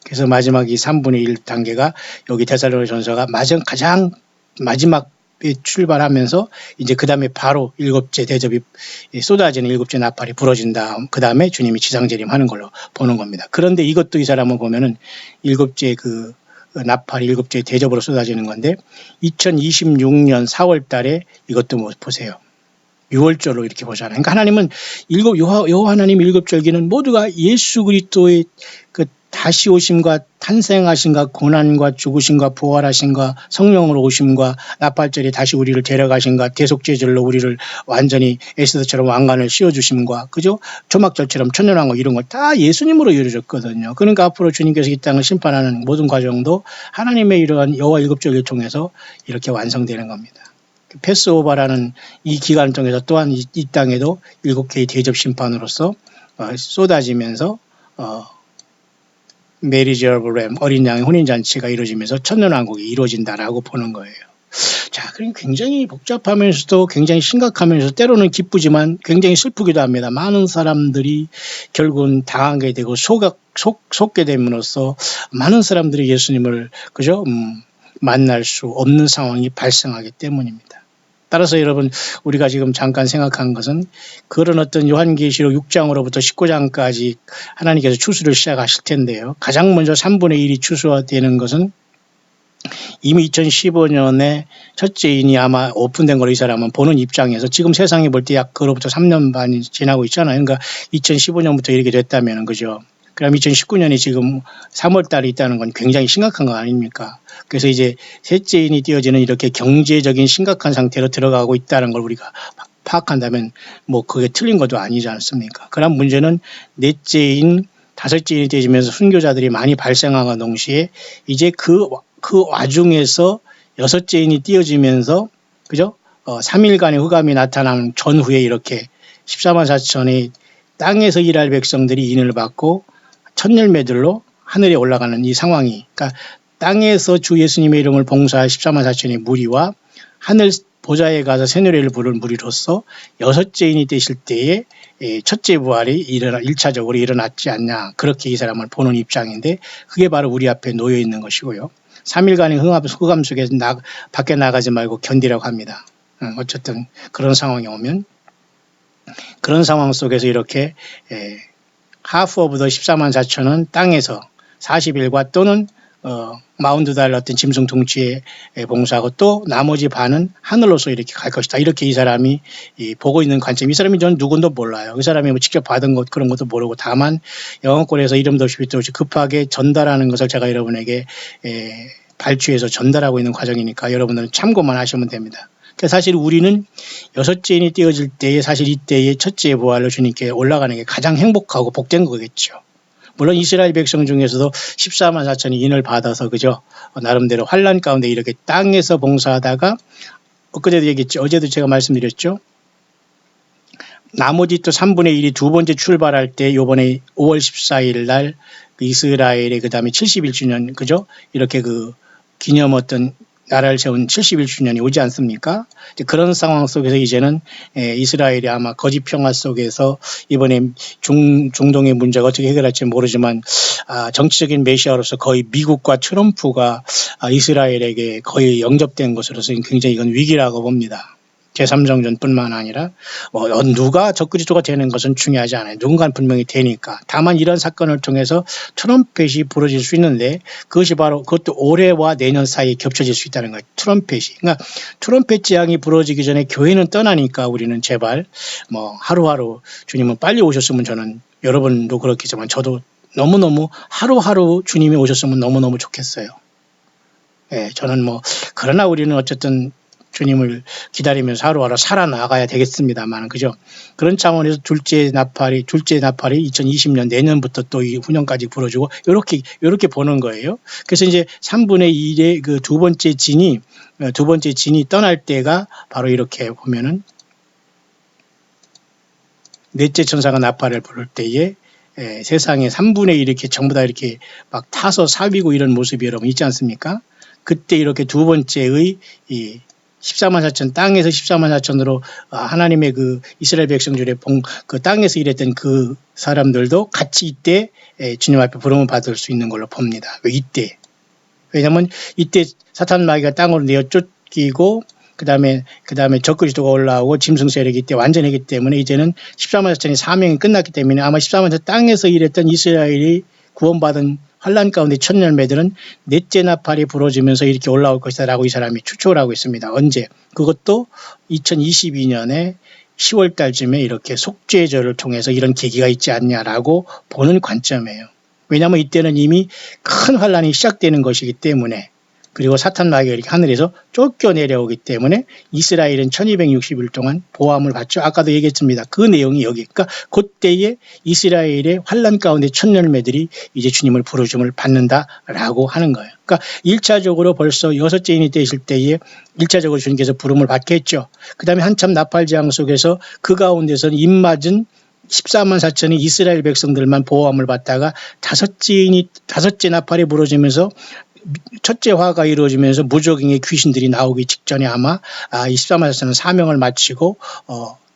그래서 마지막 이 3분의 1 단계가 여기 데살로니가전서가 가장 마지막에 출발하면서 이제 그 다음에 바로 7째 대접이 쏟아지는 7째 나팔이 부러진 다음 그 다음에 주님이 지상재림하는 걸로 보는 겁니다. 그런데 이것도 이 사람을 보면은 7째 그 나팔이 7째 대접으로 쏟아지는 건데 2026년 4월 달에 이것도 뭐 보세요. 6월절로 이렇게 보잖아요. 그러니까 하나님은 여호와 하나님 7절기는 모두가 예수 그리스도의 그 다시 오심과 탄생하심과 고난과 죽으심과 부활하심과 성령으로 오심과 나팔절에 다시 우리를 데려가심과 대속죄절로 우리를 완전히 에스더처럼 왕관을 씌워주심과 그죠? 조막절처럼 천년왕국 이런 걸 다 예수님으로 이루어졌거든요. 그러니까 앞으로 주님께서 이 땅을 심판하는 모든 과정도 하나님의 이러한 여호와 7절기를 통해서 이렇게 완성되는 겁니다. 패스오버라는 이 기간을 통해서 또한 이 땅에도 7개의 대접 심판으로서 쏟아지면서 메리지 오브 램 어린 양의 혼인잔치가 이루어지면서 천년왕국이 이루어진다라고 보는 거예요. 자, 그럼 굉장히 복잡하면서도 굉장히 심각하면서 때로는 기쁘지만 굉장히 슬프기도 합니다. 많은 사람들이 결국은 당하게 되고 속게 됨으로써 많은 사람들이 예수님을 그죠? 만날 수 없는 상황이 발생하기 때문입니다. 따라서 여러분 우리가 지금 잠깐 생각한 것은 그런 어떤 요한계시록 6장으로부터 19장까지 하나님께서 추수를 시작하실 텐데요. 가장 먼저 3분의 1이 추수되는 것은 이미 2015년에 첫째인이 아마 오픈된 걸로 이 사람은 보는 입장에서 지금 세상에 볼 때 약 그로부터 3년 반이 지나고 있잖아요. 그러니까 2015년부터 이렇게 됐다면 그죠. 그럼 2019년이 지금 3월 달에 있다는 건 굉장히 심각한 거 아닙니까? 그래서 이제 셋째인이 띄어지는 이렇게 경제적인 심각한 상태로 들어가고 있다는 걸 우리가 파악한다면 뭐 그게 틀린 것도 아니지 않습니까? 그런 문제는 넷째인, 다섯째인이 띄어지면서 순교자들이 많이 발생하는 동시에 이제 그 와중에서 여섯째인이 띄어지면서 그죠? 3일간의 흑암이 나타난 전후에 이렇게 14만 4천의 땅에서 일할 백성들이 인을 받고 첫 열매들로 하늘에 올라가는 이 상황이 그러니까 땅에서 주 예수님의 이름을 봉사할 14만 4천의 무리와 하늘 보좌에 가서 새노래를 부를 무리로서 여섯째인이 되실 때에 첫째 부활이 1차적으로 일어났지 않냐 그렇게 이 사람을 보는 입장인데 그게 바로 우리 앞에 놓여 있는 것이고요. 3일간의 흑암 속에서 밖에 나가지 말고 견디라고 합니다. 어쨌든 그런 상황이 오면 그런 상황 속에서 이렇게 하프 오브 더 14만 4천은 땅에서 40일과 또는 마운드 달 어떤 짐승 둥치에 봉사하고 또 나머지 반은 하늘로서 이렇게 갈 것이다. 이렇게 이 사람이 보고 있는 관점. 이 사람이 저는 누군도 몰라요. 그 사람이 뭐 직접 받은 것 그런 것도 모르고 다만 영어권에서 이름도 없이 빛도 없이 급하게 전달하는 것을 제가 여러분에게 발주해서 전달하고 있는 과정이니까 여러분들은 참고만 하시면 됩니다. 사실 우리는 여섯째인이 띄어질 때에 사실 이때의 첫째 부활로 주님께 올라가는 게 가장 행복하고 복된 거겠죠. 물론 이스라엘 백성 중에서도 14만 4천이 인을 받아서 그죠 나름대로 환란 가운데 이렇게 땅에서 봉사하다가 엊그제도 얘기했죠. 어제도 제가 말씀드렸죠. 나머지 또 3분의 1이 두 번째 출발할 때 요번에 5월 14일 날 이스라엘의 그 다음에 71주년 그죠 이렇게 그 기념 어떤 나라를 세운 71주년이 오지 않습니까? 그런 상황 속에서 이제는 이스라엘이 아마 거짓 평화 속에서 이번에 중동의 문제가 어떻게 해결할지 모르지만 정치적인 메시아로서 거의 미국과 트럼프가 이스라엘에게 거의 영접된 것으로서 굉장히 이건 위기라고 봅니다. 제3정전뿐만 아니라 누가 적그리스도가 되는 것은 중요하지 않아요. 누군가는 분명히 되니까. 다만 이런 사건을 통해서 트럼펫이 부러질 수 있는데 그것이 바로 그것도 올해와 내년 사이에 겹쳐질 수 있다는 거예요. 트럼펫이. 그러니까 트럼펫 재앙이 부러지기 전에 교회는 떠나니까 우리는 제발 하루하루 주님은 빨리 오셨으면 저는 여러분도 그렇겠지만 저도 너무너무 하루하루 주님이 오셨으면 너무너무 좋겠어요. 예, 저는 그러나 우리는 어쨌든 주님을 기다리면서 하루하루 살아나가야 되겠습니다만, 그죠? 그런 차원에서 둘째 나팔이 2020년 내년부터 또 이 훈련까지 불어주고, 요렇게 보는 거예요. 그래서 이제 3분의 1의 그 두 번째 진이 떠날 때가 바로 이렇게 보면은, 넷째 천사가 나팔을 부를 때에 세상에 3분의 1 이렇게 전부 다 이렇게 막 타서 사비고 이런 모습이 여러분 있지 않습니까? 그때 이렇게 두 번째의 이 14만 4천, 땅에서 14만 4천으로 하나님의 그 이스라엘 백성 중에 그 땅에서 일했던 그 사람들도 같이 이때 주님 앞에 부름을 받을 수 있는 걸로 봅니다. 왜 이때? 왜냐면 이때 사탄 마귀가 땅으로 내어 쫓기고 그 다음에 적그리스도가 올라오고 짐승 세력이 이때 완전했기 때문에 이제는 14만 4천의 사명이 끝났기 때문에 아마 14만 4천 땅에서 일했던 이스라엘이 구원받은 환란 가운데 첫 열매들은 넷째 나팔이 부러지면서 이렇게 올라올 것이다 라고 이 사람이 추측을 하고 있습니다. 언제? 그것도 2022년에 10월 달쯤에 이렇게 속죄절을 통해서 이런 계기가 있지 않냐라고 보는 관점이에요. 왜냐하면 이때는 이미 큰 환란이 시작되는 것이기 때문에, 그리고 사탄 마귀가 이렇게 하늘에서 쫓겨 내려오기 때문에 이스라엘은 1260일 동안 보호함을 받죠. 아까도 얘기했습니다. 그 내용이 여기. 그러니까 그때에 이스라엘의 환란 가운데 첫 열매들이 이제 주님을 부르심을 받는다라고 하는 거예요. 그러니까 1차적으로 벌써 여섯째 인이 되실 때에 1차적으로 주님께서 부름을 받겠죠. 그 다음에 한참 나팔재앙 속에서 그 가운데서는 입맞은 14만 4천의 이스라엘 백성들만 보호함을 받다가 다섯째 나팔이 부러지면서 첫째 화가 이루어지면서 무적행의 귀신들이 나오기 직전에 아마 24만 4천은 사명을 마치고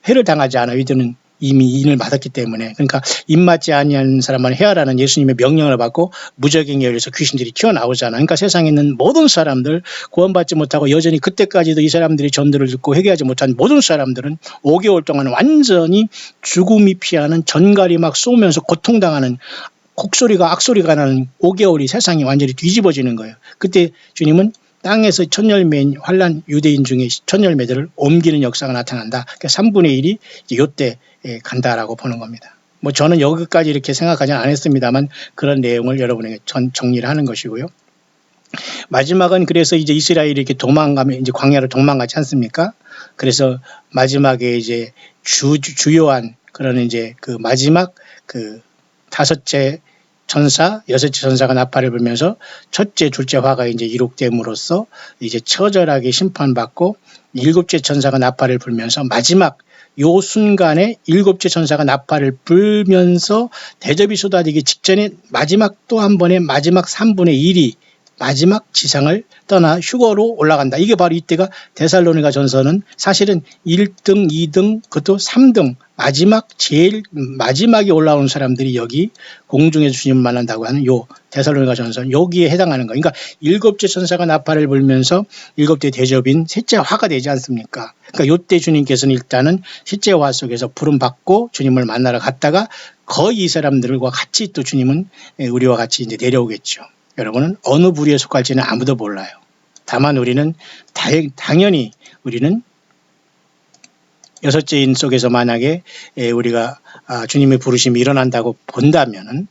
해를 당하지 않아. 이들은 이미 인을 받았기 때문에, 그러니까 입맞지 아니하는 사람만 해하라는 예수님의 명령을 받고 무적행에 의해서 귀신들이 튀어나오잖아. 그러니까 세상에 있는 모든 사람들, 구원받지 못하고 여전히 그때까지도 이 사람들이 전도를 듣고 회개하지 못한 모든 사람들은 5개월 동안 완전히 죽음이 피하는, 전갈이 막 쏘면서 고통당하는, 곡소리가 악소리가 나는 5개월이 세상이 완전히 뒤집어지는 거예요. 그때 주님은 땅에서 첫 열매인 환란 유대인 중에 첫 열매들을 옮기는 역사가 나타난다. 그러니까 3분의 1이 이때 간다라고 보는 겁니다. 뭐 저는 여기까지 이렇게 생각하지 않았습니다만 그런 내용을 여러분에게 정리를 하는 것이고요. 마지막은 그래서 이제 이스라엘이 이렇게 도망가면 이제 광야로 도망가지 않습니까? 그래서 마지막에 이제 주요한 그런 이제 그 마지막 그 다섯째 천사, 여섯째 천사가 나팔을 불면서 첫째, 둘째 화가 이제 이룩됨으로써 이제 처절하게 심판받고, 일곱째 천사가 나팔을 불면서 마지막 요 순간에 일곱째 천사가 나팔을 불면서 대접이 쏟아지기 직전에 마지막 또 한 번의 마지막 3분의 1이 마지막 지상을 떠나 휴거로 올라간다. 이게 바로 이때가 데살로니가 전서는 사실은 1등, 2등, 그것도 3등, 제일 마지막에 올라오는 사람들이 여기 공중에서 주님을 만난다고 하는 요 데살로니가 전서, 여기에 해당하는 거예요. 그러니까 일곱째 천사가 나팔을 불면서 일곱째 대접인 셋째 화가 되지 않습니까? 그러니까 요때 주님께서는 일단은 셋째 화 속에서 부름받고 주님을 만나러 갔다가 거의 이 사람들과 같이 또 주님은 우리와 같이 이제 내려오겠죠. 여러분은 어느 부류에 속할지는 아무도 몰라요. 다만 우리는 당연히 우리는 여섯째 인 속에서 만약에 우리가 주님의 부르심이 일어난다고 본다면은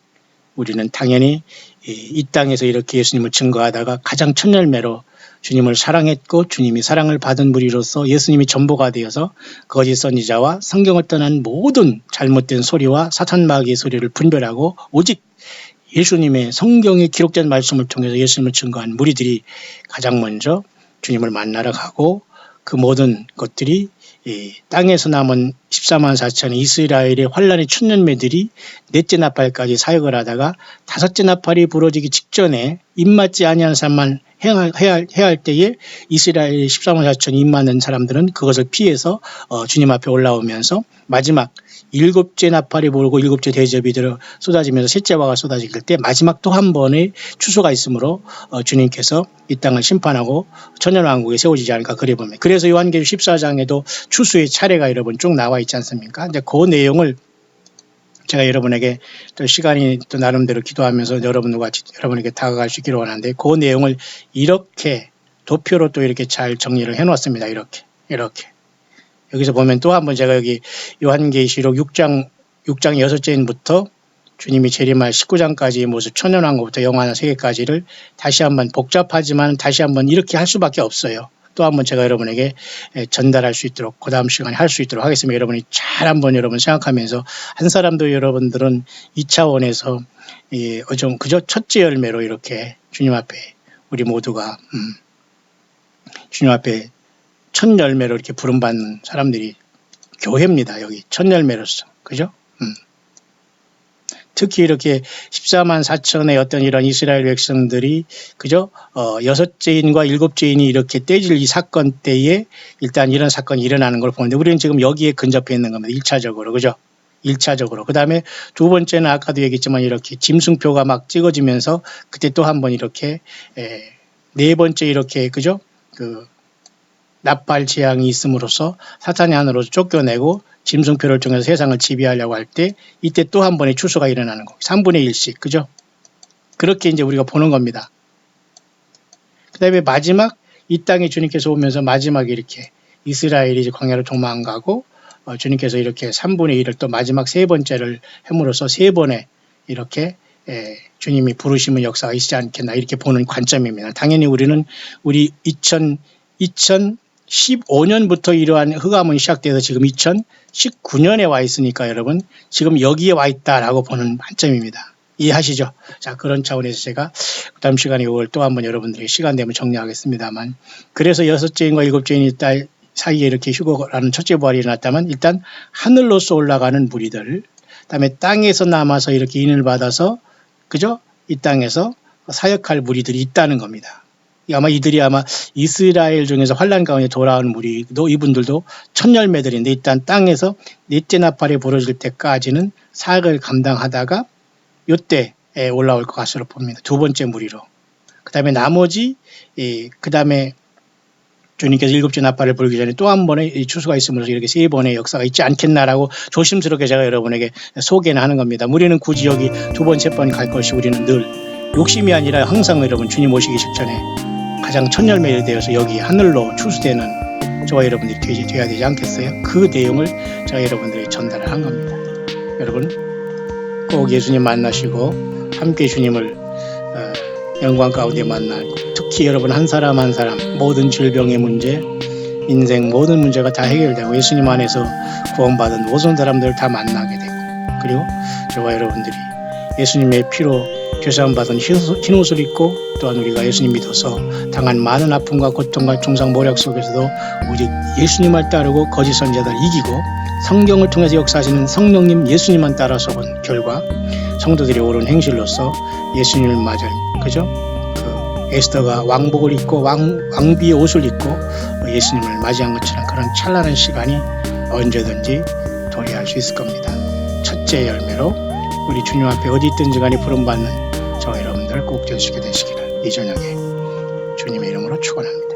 우리는 당연히 이 땅에서 이렇게 예수님을 증거하다가 가장 첫 열매로 주님을 사랑했고 주님이 사랑을 받은 무리로서 예수님이 전보가 되어서 거짓 선지자와 성경을 떠난 모든 잘못된 소리와 사탄 마귀의 소리를 분별하고 오직 예수님의 성경에 기록된 말씀을 통해서 예수님을 증거한 무리들이 가장 먼저 주님을 만나러 가고, 그 모든 것들이 땅에서 남은 14만 4천 이스라엘의 환란의 첫 열매들이 넷째 나팔까지 사역을 하다가 다섯째 나팔이 부러지기 직전에 입맞지 아니하는 사람만 해야 할 때에 이스라엘 14만 4천 입맞는 사람들은 그것을 피해서 주님 앞에 올라오면서 마지막 일곱째 나팔이 불고 일곱째 대접이 들어 쏟아지면서 셋째 화가 쏟아질 때 마지막 또 한 번의 추수가 있으므로 주님께서 이 땅을 심판하고 천년왕국에 세워지지 않을까 그래 봅니다. 그래서 요한계시록 14장에도 추수의 차례가 여러분 쭉 나와 있지 않습니까? 이제 그 내용을 제가 여러분에게 또 시간이 또 나름대로 기도하면서 여러분들과 같이 여러분에게 다가갈 수 있기를 원하는데, 그 내용을 이렇게 도표로 또 이렇게 잘 정리를 해 놓았습니다. 이렇게. 여기서 보면 또 한번 제가 여기 요한계시록 6장 6장부터 주님이 재림할 19장까지의 모습, 천년왕국부터 영화나 세계까지를 다시 한번 복잡하지만 다시 한번 이렇게 할 수밖에 없어요. 또 한번 제가 여러분에게 전달할 수 있도록 그 다음 시간에 할 수 있도록 하겠습니다. 여러분이 잘 한번 여러분 생각하면서 한 사람도 여러분들은 2차원에서 그저 첫째 열매로 이렇게 주님 앞에 우리 모두가 주님 앞에 첫 열매로 이렇게 부름받는 사람들이 교회입니다. 여기 첫 열매로서. 그죠? 특히 이렇게 14만 4천의 어떤 이런 이스라엘 백성들이 그죠? 6죄인과 7죄인이 이렇게 떼질 이 사건 때에 일단 이런 사건이 일어나는 걸 보는데 우리는 지금 여기에 근접해 있는 겁니다. 1차적으로. 그죠? 1차적으로. 그 다음에 두 번째는 아까도 얘기했지만 이렇게 짐승표가 막 찍어지면서 그때 또 한 번 이렇게 네 번째 이렇게 그죠? 납발 재앙이 있음으로써 사탄이 안으로 쫓겨내고 짐승표를 통해서 세상을 지배하려고 할 때 이때 또 한 번의 추수가 일어나는 거. 3분의 1씩. 그죠? 그렇게 이제 우리가 보는 겁니다. 그 다음에 마지막 이 땅에 주님께서 오면서 마지막에 이렇게 이스라엘이 이제 광야로 도망가고 주님께서 이렇게 3분의 1을 또 마지막 세 번째를 함으로써 세 번의 이렇게 주님이 부르시는 역사가 있지 않겠나 이렇게 보는 관점입니다. 당연히 우리는 우리 2015년부터 이러한 흑암은 시작돼서 지금 2019년에 와 있으니까 여러분 지금 여기에 와 있다라고 보는 관점입니다. 이해하시죠? 자, 그런 차원에서 제가 그 다음 시간에 이걸 또 한번 여러분들이 시간 되면 정리하겠습니다만 그래서 6죄인과 7죄인이 사이에 이렇게 휴거라는 첫째 부활이 일어났다면 일단 하늘로서 올라가는 무리들 그다음에 땅에서 남아서 이렇게 인을 받아서 그죠? 이 땅에서 사역할 무리들이 있다는 겁니다. 아마 이들이 아마 이스라엘 중에서 환란 가운데 돌아오는 무리도 이분들도 첫 열매들인데 일단 땅에서 넷째 나팔이 부러질 때까지는 사역을 감당하다가 요때 올라올 것으로 봅니다. 두 번째 무리로. 그 다음에 나머지 그 다음에 주님께서 7째 나팔을 불기 전에 또 한 번의 추수가 있으면서 이렇게 세 번의 역사가 있지 않겠나라고 조심스럽게 제가 여러분에게 소개는 하는 겁니다. 우리는 굳이 여기 두 번, 세 번 갈 것이 우리는 늘 욕심이 아니라 항상 여러분 주님 오시기 직전에 가장 첫 열매에 대해서 여기 하늘로 추수되는 저와 여러분들이 되어야 되지 않겠어요? 그 내용을 제가 여러분들에게 전달을 한 겁니다. 여러분 꼭 예수님 만나시고 함께 주님을 영광 가운데 만나고 특히 여러분 한 사람 한 사람 모든 질병의 문제 인생 모든 문제가 다 해결되고 예수님 안에서 구원받은 모든 사람들을 다 만나게 되고 그리고 저와 여러분들이 예수님의 피로 죄사함받은 흰 옷을 입고 또한 우리가 예수님 믿어서 당한 많은 아픔과 고통과 중상 모략 속에서도 오직 예수님을 따르고 거짓 선지자들 이기고 성경을 통해서 역사하시는 성령님 예수님만 따라서 온 결과 성도들이 옳은 행실로서 예수님을 맞을 그죠? 에스더가 왕복을 입고 왕비의 옷을 입고 예수님을 맞이한 것처럼 그런 찬란한 시간이 언제든지 도래할 수 있을 겁니다. 첫째 열매로 우리 주님 앞에 어디 있든지 간에 부름받는 저 여러분들 꼭 되시게 되시기를 이 저녁에 주님의 이름으로 축원합니다.